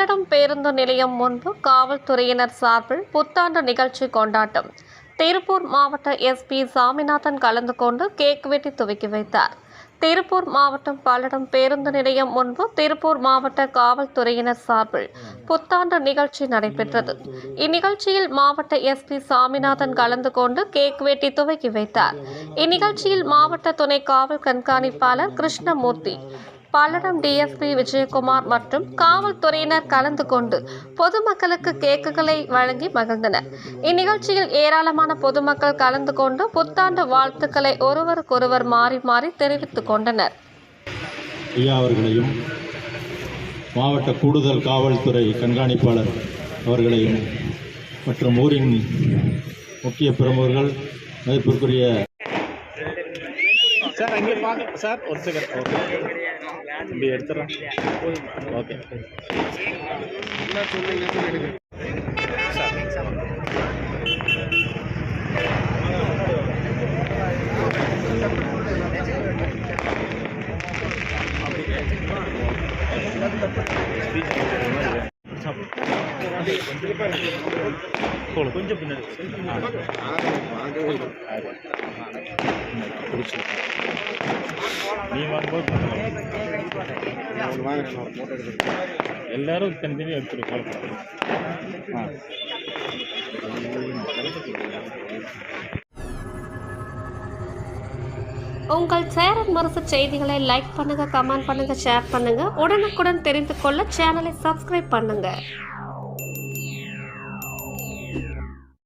பல்லடம் பேருந்து நிலையம் முன்பு காவல்துறையினர் சார்பில் புத்தாண்டு நிகழ்ச்சி கொண்டாட்டம். திருப்பூர் மாவட்ட எஸ்பி சாமிநாதன் கலந்து கொண்டு கேக் வெட்டி துவக்கி வைத்தார். திருப்பூர் மாவட்டம் பல்லடம் பேருந்து நிலையம் முன்பு திருப்பூர் மாவட்ட காவல்துறையினர் சார்பில் புத்தாண்டு நிகழ்ச்சி நடைபெற்றது. இந்நிகழ்ச்சியில் மாவட்ட எஸ்பி சாமிநாதன் கலந்து கொண்டு கேக் வெட்டி துவக்கி வைத்தார். இந்நிகழ்ச்சியில் மாவட்ட துணை காவல் கண்காணிப்பாளர் கிருஷ்ணமூர்த்தி, பல்லடம் டிஎஸ்பி விஜயகுமார் மற்றும் காவல்துறையினர் கலந்து கொண்டு பொதுமக்களுக்கு கேக்குகளை வழங்கி மகிழ்ந்தனர். இந்நிகழ்ச்சியில் ஏராளமான பொதுமக்கள் கலந்து கொண்டு புத்தாண்டு வாழ்த்துக்களை ஒருவருக்கொருவர் மாறி மாறி தெரிவித்துக் கொண்டனர். ஐயா அவர்களையும் மாவட்ட கூடுதல் காவல்துறை கண்காணிப்பாளர் அவர்களையும் மற்றும் ஊரின் முக்கிய பிரமுகர்கள், மதிப்பிற்குரிய சார் அங்கே பார்க்க சார் ஒரு செகண்ட். ஓகே இப்படி எடுத்துறேன். ஓகே கொஞ்சம் பின்னாடி நீ வாங்கும்போது எல்லாரும் தனித்தனியாக எடுத்துட்டு உங்கள் சேரன் முரசு செய்திகளை லைக் பண்ணுங்க, கமெண்ட் பண்ணுங்க, ஷேர் பண்ணுங்க. உடனுக்குடன் தெரிந்து கொள்ள சேனலை சப்ஸ்கிரைப் பண்ணுங்க.